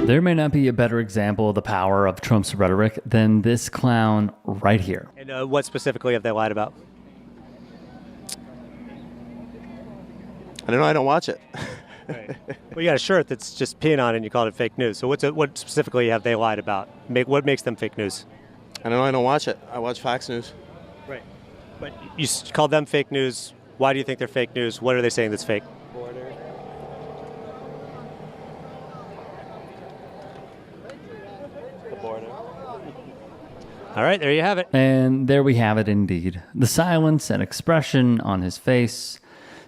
There may not be a better example of the power of Trump's rhetoric than this clown right here. And what specifically have they lied about? I don't know. I don't watch it. Right. Well, you got a shirt that's just peeing on it and you called it fake news. So what specifically have they lied about? What makes them fake news? I don't know. I don't watch it. I watch Fox News. Right. But you called them fake news. Why do you think they're fake news? What are they saying that's fake? Border. The border. All right, there you have it. And there we have it indeed. The silence and expression on his face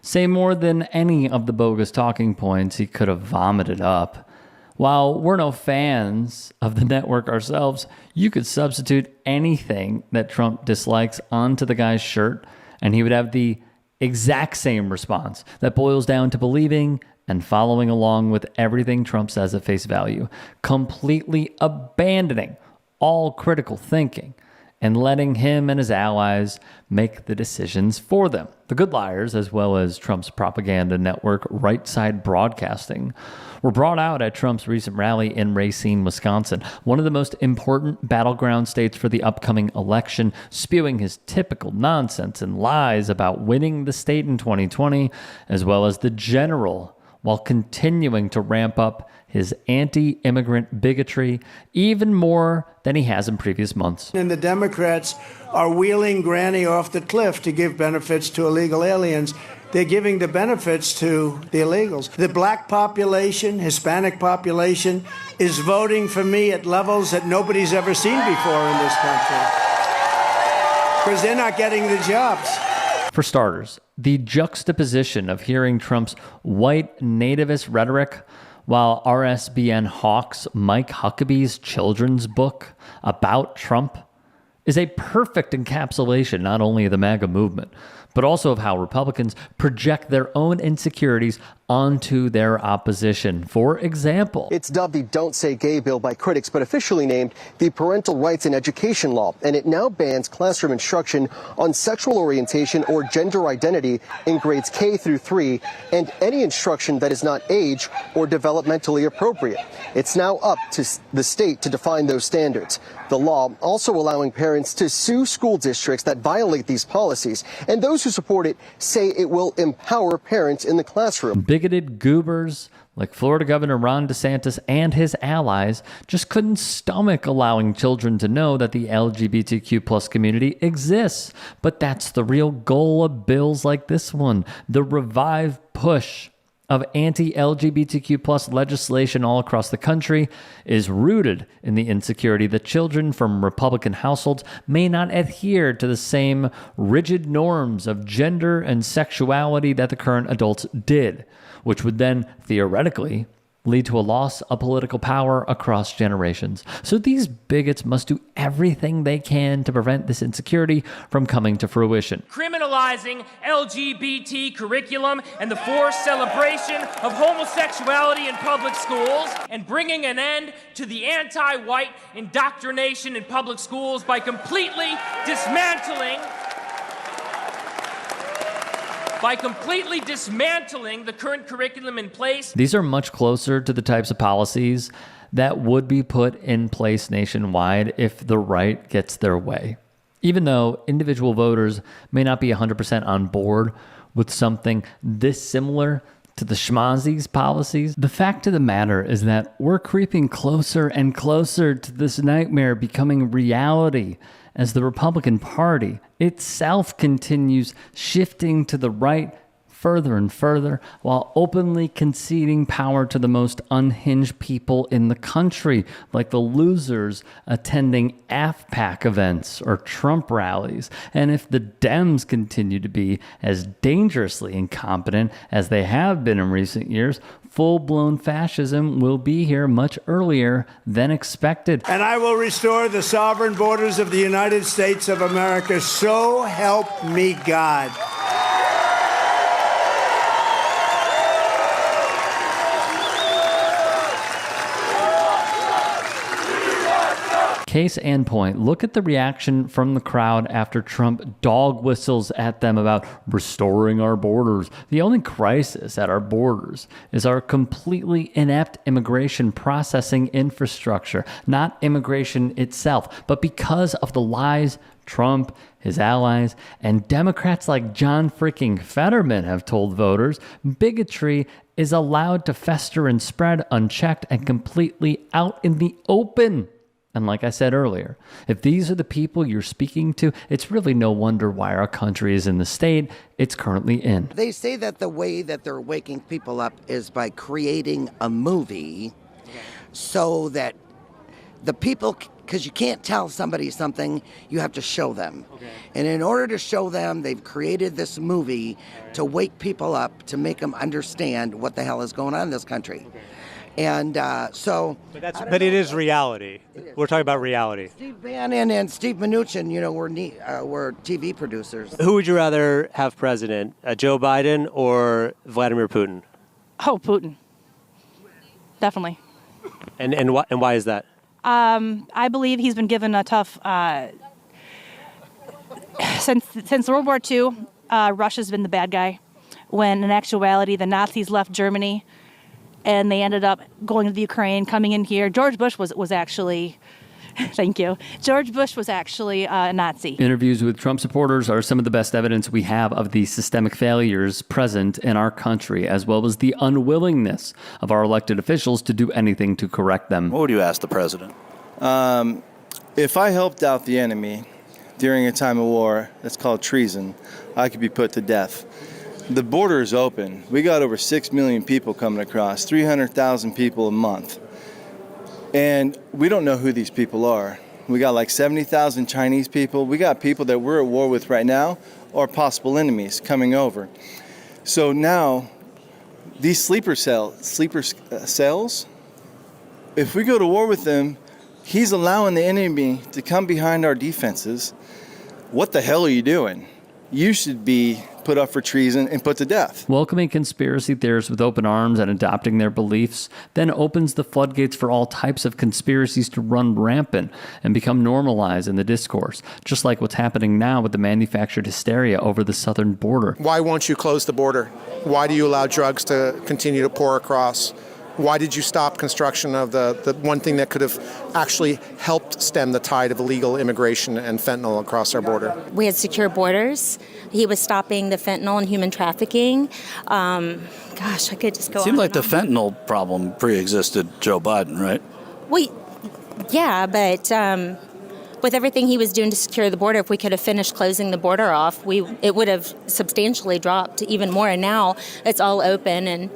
say more than any of the bogus talking points he could have vomited up. While we're no fans of the network ourselves, you could substitute anything that Trump dislikes onto the guy's shirt, and he would have the exact same response that boils down to believing and following along with everything Trump says at face value, completely abandoning all critical thinking and letting him and his allies make the decisions for them. The good liars, as well as Trump's propaganda network, Right Side Broadcasting, were brought out at Trump's recent rally in Racine, Wisconsin, one of the most important battleground states for the upcoming election, spewing his typical nonsense and lies about winning the state in 2020, as well as the general, while continuing to ramp up his anti-immigrant bigotry even more than he has in previous months. And the Democrats are wheeling Granny off the cliff to give benefits to illegal aliens. They're giving the benefits to the illegals. The black population, Hispanic population, is voting for me at levels that nobody's ever seen before in this country. Because they're not getting the jobs. For starters, the juxtaposition of hearing Trump's white nativist rhetoric while RSBN hawks Mike Huckabee's children's book about Trump is a perfect encapsulation not only of the MAGA movement, but also of how Republicans project their own insecurities onto their opposition. For example, it's dubbed the Don't Say Gay bill by critics, but officially named the Parental Rights in Education Law, and it now bans classroom instruction on sexual orientation or gender identity in grades K through 3, and any instruction that is not age or developmentally appropriate. It's now up to the state to define those standards. The law also allowing parents to sue school districts that violate these policies, and those who support it say it will empower parents in the classroom. Bigoted goobers like Florida Governor Ron DeSantis and his allies just couldn't stomach allowing children to know that the LGBTQ plus community exists. But that's the real goal of bills like this one, the revived push of anti-LGBTQ plus legislation all across the country is rooted in the insecurity that children from Republican households may not adhere to the same rigid norms of gender and sexuality that the current adults did, which would then theoretically lead to a loss of political power across generations. So these bigots must do everything they can to prevent this insecurity from coming to fruition. Criminalizing LGBT curriculum and the forced celebration of homosexuality in public schools, and bringing an end to the anti-white indoctrination in public schools by completely dismantling the current curriculum in place. These are much closer to the types of policies that would be put in place nationwide if the right gets their way. Even though individual voters may not be 100% on board with something this similar to the schmozzies policies, the fact of the matter is that we're creeping closer and closer to this nightmare becoming reality as the Republican Party itself continues shifting to the right further and further while openly conceding power to the most unhinged people in the country, like the losers attending AFPAC events or Trump rallies. And if the Dems continue to be as dangerously incompetent as they have been in recent years, full-blown fascism will be here much earlier than expected. And I will restore the sovereign borders of the United States of America. So help me God. Case in point, look at the reaction from the crowd after Trump dog whistles at them about restoring our borders. The only crisis at our borders is our completely inept immigration processing infrastructure, not immigration itself. But because of the lies Trump, his allies, and Democrats like John freaking Fetterman have told voters, bigotry is allowed to fester and spread unchecked and completely out in the open. And like I said earlier, if these are the people you're speaking to, it's really no wonder why our country is in the state it's currently in. They say that the way that they're waking people up is by creating a movie so that the people, because you can't tell somebody something, you have to show them. And in order to show them, they've created this movie to wake people up, to make them understand what the hell is going on in this country. And But it is reality. We're talking about reality. Steve Bannon and Steve Mnuchin, were TV producers. Who would you rather have president, Joe Biden or Vladimir Putin? Oh, Putin. Definitely. And why is that? I believe he's been given a tough, since World War II, Russia's been the bad guy, when in actuality the Nazis left Germany and they ended up going to the Ukraine, coming in here. George Bush was actually, thank you, George Bush was actually a Nazi. Interviews with Trump supporters are some of the best evidence we have of the systemic failures present in our country, as well as the unwillingness of our elected officials to do anything to correct them. What would you ask the president? If I helped out the enemy during a time of war that's called treason, I could be put to death. The border is open. We got over 6 million people coming across, 300,000 people a month. And we don't know who these people are. We got like 70,000 Chinese people. We got people that we're at war with right now or possible enemies coming over. So now, these sleeper cells, if we go to war with them, he's allowing the enemy to come behind our defenses. What the hell are you doing? You should be put up for treason and put to death. Welcoming conspiracy theorists with open arms and adopting their beliefs then opens the floodgates for all types of conspiracies to run rampant and become normalized in the discourse, just like what's happening now with the manufactured hysteria over the southern border. Why won't you close the border? Why do you allow drugs to continue to pour across? Why did you stop construction of the one thing that could have actually helped stem the tide of illegal immigration and fentanyl across our border? We had secure borders. He was stopping the fentanyl and human trafficking. Gosh, I could just go on. Seemed like the fentanyl problem pre-existed Joe Biden, right? Well, yeah, but with everything he was doing to secure the border, if we could have finished closing the border off, it would have substantially dropped even more. And now it's all open, and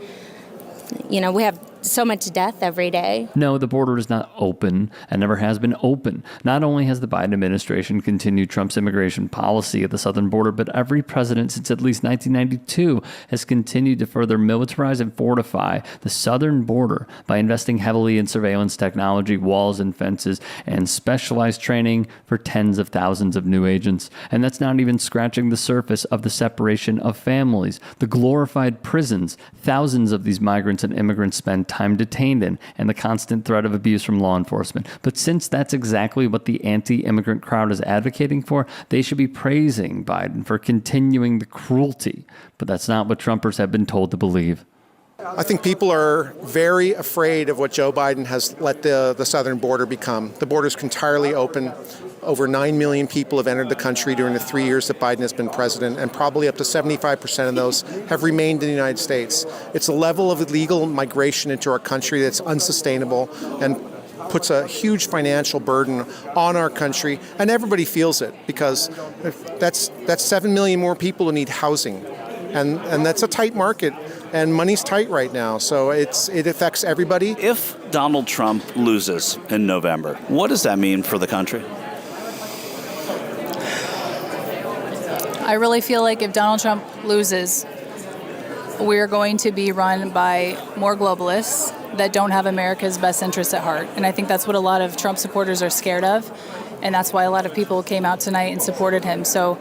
we have so much death every day. No, the border is not open and never has been open. Not only has the Biden administration continued Trump's immigration policy at the southern border, but every president since at least 1992 has continued to further militarize and fortify the southern border by investing heavily in surveillance technology, walls and fences, and specialized training for tens of thousands of new agents. And that's not even scratching the surface of the separation of families, the glorified prisons thousands of these migrants and immigrants spend time detained in, and the constant threat of abuse from law enforcement. But since that's exactly what the anti-immigrant crowd is advocating for, they should be praising Biden for continuing the cruelty. But that's not what Trumpers have been told to believe. I think people are very afraid of what Joe Biden has let the southern border become. The border is entirely open. Over 9 million people have entered the country during the 3 years that Biden has been president, and probably up to 75% of those have remained in the United States. It's a level of illegal migration into our country that's unsustainable and puts a huge financial burden on our country, and everybody feels it because that's 7 million more people who need housing, and that's a tight market, and money's tight right now, so it affects everybody. If Donald Trump loses in November, what does that mean for the country? I really feel like if Donald Trump loses, we're going to be run by more globalists that don't have America's best interests at heart. And I think that's what a lot of Trump supporters are scared of. And that's why a lot of people came out tonight and supported him. So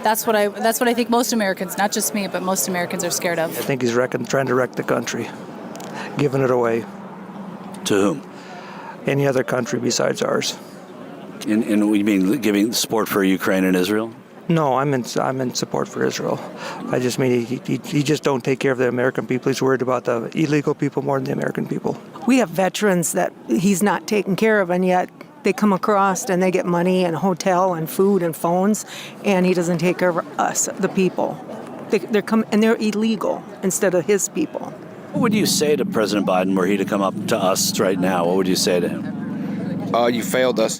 that's what I think most Americans, not just me, but most Americans are scared of. I think he's trying to wreck the country, giving it away. To whom? Any other country besides ours. And you mean giving support for Ukraine and Israel? No, I'm in support for Israel. I just mean he just don't take care of the American people. He's worried about the illegal people more than the American people. We have veterans that he's not taking care of, and yet they come across and they get money and hotel and food and phones, and he doesn't take care of us, the people. They're illegal instead of his people. What would you say to President Biden were he to come up to us right now? What would you say to him? You failed us.